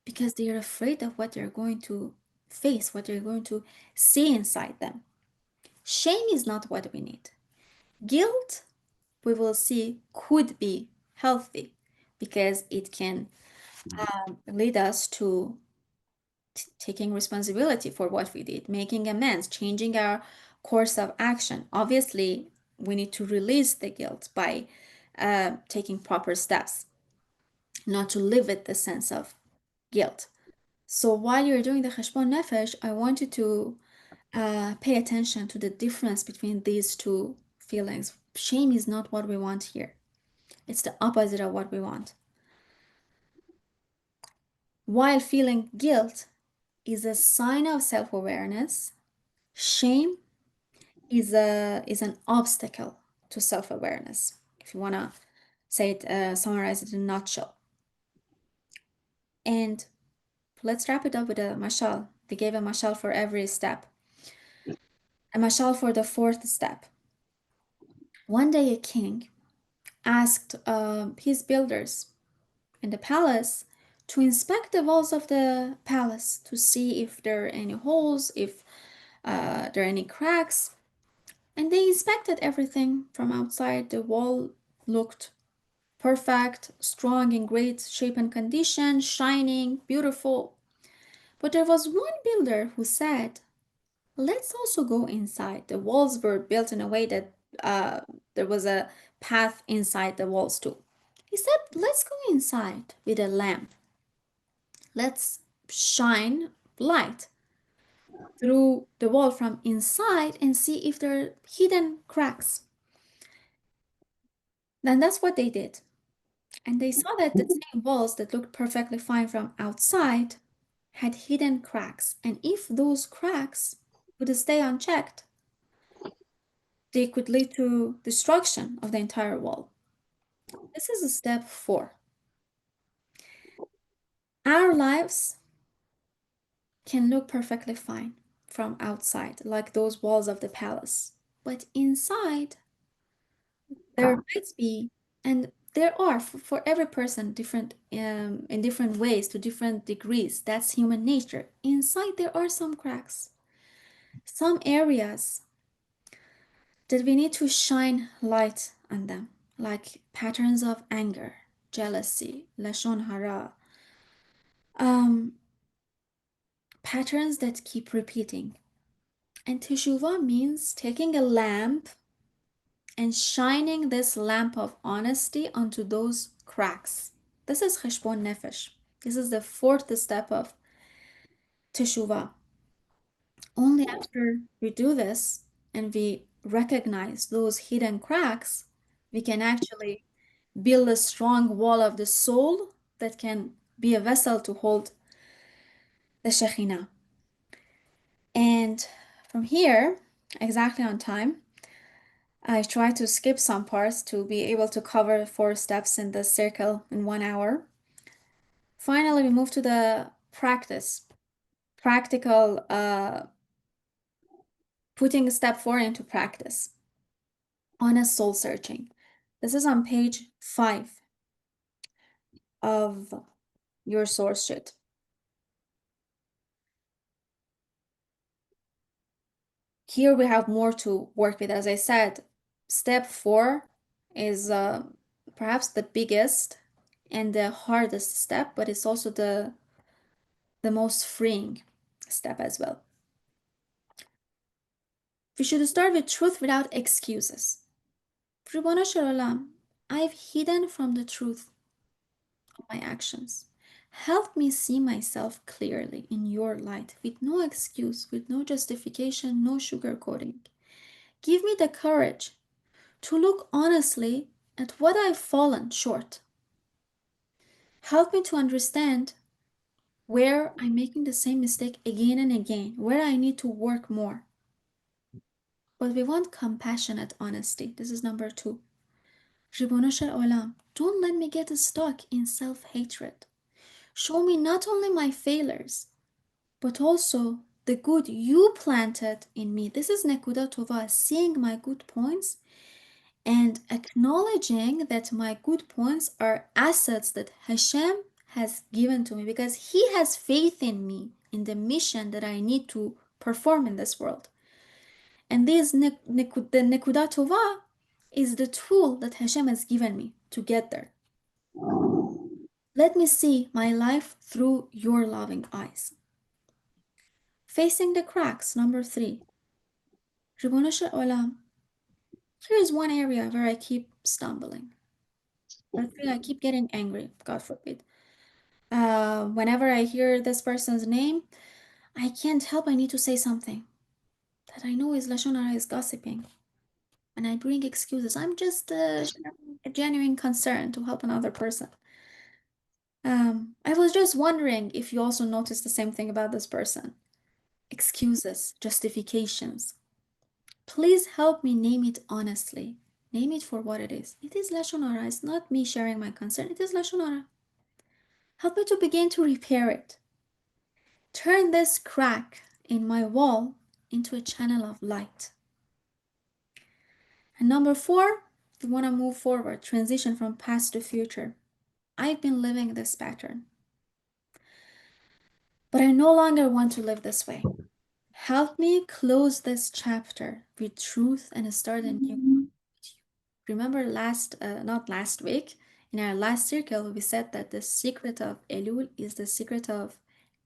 because they are afraid of what they're going to face, what they're going to see inside them. Shame is not what we need. Guilt, we will see, could be healthy because it can lead us to taking responsibility for what we did, making amends, changing our course of action. Obviously, we need to release the guilt by taking proper steps, not to live with the sense of guilt. So while you're doing the cheshbon nefesh, I want you to pay attention to the difference between these two feelings. Shame is not what we want here. It's the opposite of what we want. While feeling guilt is a sign of self-awareness, shame is an obstacle to self-awareness. If you want to say it, summarize it in a nutshell. And let's wrap it up with a mashal. They gave a mashal for every step. A mashal for the fourth step. One day a king asked his builders in the palace to inspect the walls of the palace to see if there are any holes, if there are any cracks. And they inspected everything from outside. The wall looked perfect, strong, in great shape and condition, shining, beautiful. But there was one builder who said, let's also go inside. The walls were built in a way that there was a path inside the walls too. He said, let's go inside with a lamp. Let's shine light through the wall from inside and see if there are hidden cracks. Then that's what they did. And they saw that the same walls that looked perfectly fine from outside had hidden cracks. And if those cracks would stay unchecked, they could lead to destruction of the entire wall. This is step 4. Our lives can look perfectly fine from outside, like those walls of the palace. But inside, there might be, and there are for every person different in different ways to different degrees. That's human nature. Inside, there are some cracks, some areas that we need to shine light on them, like patterns of anger, jealousy, lashon hara, um, patterns that keep repeating. And teshuvah means taking a lamp and shining this lamp of honesty onto those cracks. This is cheshbon nefesh. This is the fourth step of teshuvah. Only after we do this and we recognize those hidden cracks, we can actually build a strong wall of the soul that can be a vessel to hold the Shekhinah. And from here, exactly on time, I try to skip some parts to be able to cover 4 steps in the circle in 1 hour. Finally, we move to the practical, putting step 4 into practice. Honest soul searching. This is on page 5 of your source sheet. Here we have more to work with. As I said, step 4 is perhaps the biggest and the hardest step, but it's also the most freeing step as well. We should start with truth without excuses. Ribbono Shel Olam, I've hidden from the truth of my actions. Help me see myself clearly in your light, with no excuse, with no justification, no sugarcoating. Give me the courage to look honestly at what I've fallen short. Help me to understand where I'm making the same mistake again and again, where I need to work more. But we want compassionate honesty. This is number 2. Ribbono Shel Olam, don't let me get stuck in self-hatred. Show me not only my failures, but also the good you planted in me. This is Nekuda Tova, seeing my good points and acknowledging that my good points are assets that Hashem has given to me because He has faith in me, in the mission that I need to perform in this world. And the Nekuda Tova is the tool that Hashem has given me to get there. Let me see my life through your loving eyes. Facing the cracks, number 3. Ribbono Shel Olam, here's one area where I keep stumbling. I keep getting angry, God forbid. Whenever I hear this person's name, I can't help, I need to say something. that I know is Lashon Hara is gossiping, and I bring excuses. I'm just sharing a genuine concern to help another person. I was just wondering if you also noticed the same thing about this person. Excuses, justifications. Please help me name it honestly. Name it for what it is. It is Lashon Hara. It's not me sharing my concern. It is Lashon Hara. Help me to begin to repair it. Turn this crack in my wall into a channel of light. And number 4, we want to move forward, transition from past to future. I've been living this pattern, but I no longer want to live this way. Help me close this chapter with truth and start a new one. Remember not last week, in our last circle, we said that the secret of Elul is the secret of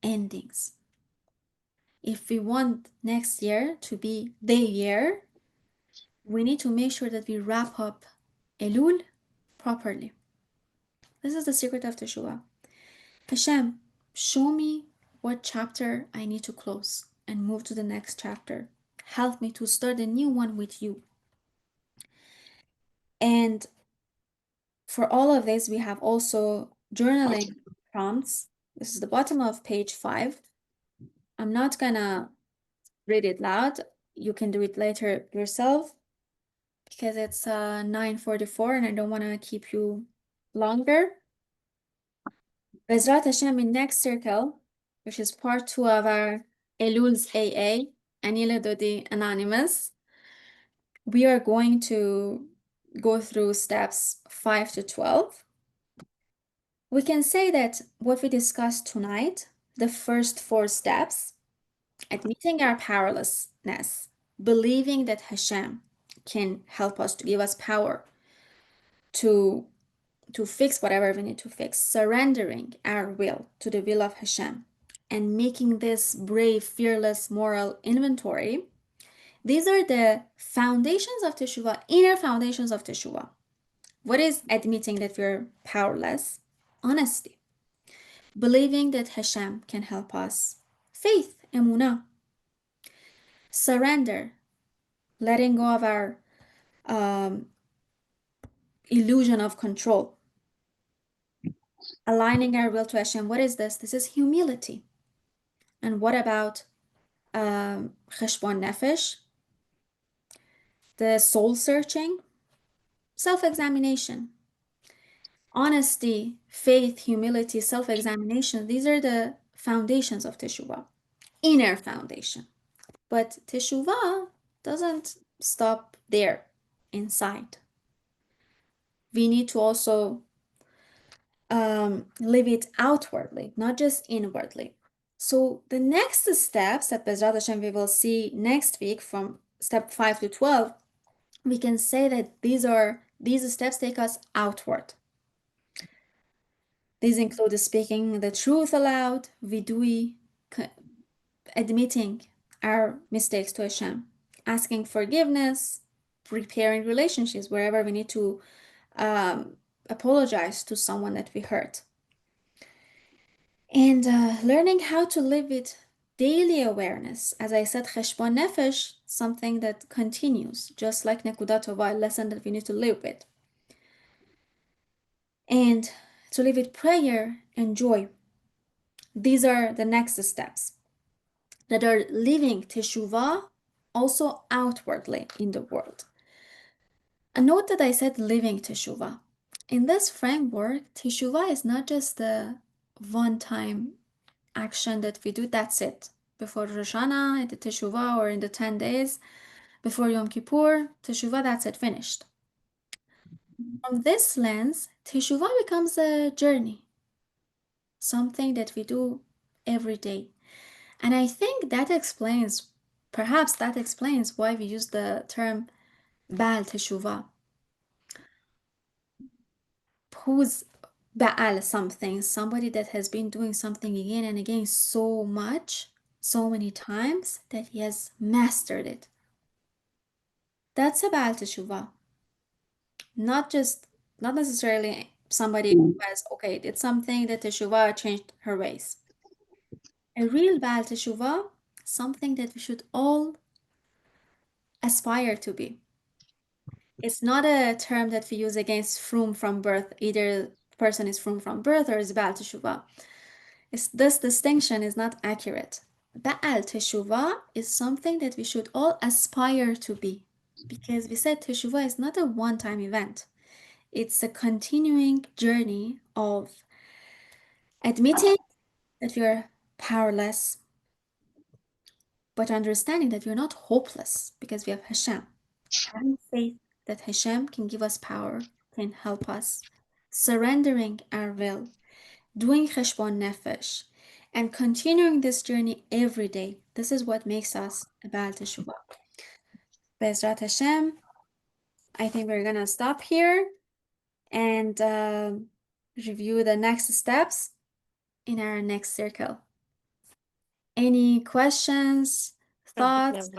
endings. If we want next year to be the year, we need to make sure that we wrap up Elul properly. This is the secret of Teshuvah. Hashem, show me what chapter I need to close and move to the next chapter. Help me to start a new one with you. And for all of this, we have also journaling prompts. This is the bottom of page 5. I'm not gonna read it loud. You can do it later yourself because it's 9:44 and I don't want to keep you longer. Bezrat Hashem, in next circle, which is part 2 of our Elul's AA, Anila Dodi Anonymous, we are going to go through steps 5 to 12. We can say that what we discussed tonight, the first 4 steps, admitting our powerlessness, believing that Hashem can help us to give us power to fix whatever we need to fix, surrendering our will to the will of Hashem, and making this brave, fearless moral inventory. These are the foundations of Teshuvah, inner foundations of Teshuvah. What is admitting that we're powerless? Honesty. Believing that Hashem can help us. Faith, emunah. Surrender. Letting go of our illusion of control. Aligning our will to Hashem. What is this? This is humility. And what about cheshbon nefesh? The soul searching, self-examination. Honesty, faith, humility, self-examination. These are the foundations of Teshuvah. Inner foundation. But Teshuvah doesn't stop there inside. We need to also live it outwardly, not just inwardly. So the next steps that Bezrat Hashem we will see next week from step 5 to 12, we can say that these steps take us outward. These include speaking the truth aloud, vidui, admitting our mistakes to Hashem, asking forgiveness, repairing relationships wherever we need to apologize to someone that we hurt, and learning how to live with daily awareness. As I said, cheshbon nefesh, something that continues, just like nekudat tova, a lesson that we need to live with. And to live with prayer and joy. These are the next steps that are living teshuvah also outwardly in the world. A note that I said living teshuvah. In this framework, teshuvah is not just the one-time action that we do, that's it. Before Rosh Hashanah, at the teshuvah, or in the 10 days, before Yom Kippur, teshuvah, that's it, finished. From this lens, teshuvah becomes a journey, something that we do every day. And I think that explains, perhaps that explains why we use the term Baal Teshuvah. Who's Baal something? Somebody that has been doing something again and again so much, so many times, that he has mastered it. That's a Baal Teshuvah. Not necessarily somebody who has, okay, did something that Teshuvah changed her ways. A real Baal Teshuvah, something that we should all aspire to be. It's not a term that we use against frum from birth. Either person is frum from birth or is Baal Teshuvah. This distinction is not accurate. Baal Teshuvah is something that we should all aspire to be. Because we said Teshuvah is not a one-time event. It's a continuing journey of admitting that we are powerless, but understanding that we're not hopeless because we have Hashem. Having faith that Hashem can give us power, can help us, surrendering our will, doing cheshbon nefesh, and continuing this journey every day. This is what makes us a Baal Teshuvah. Bezrat Hashem, I think we're gonna stop here and review the next steps in our next circle. Any questions, thoughts,
Teshuvah.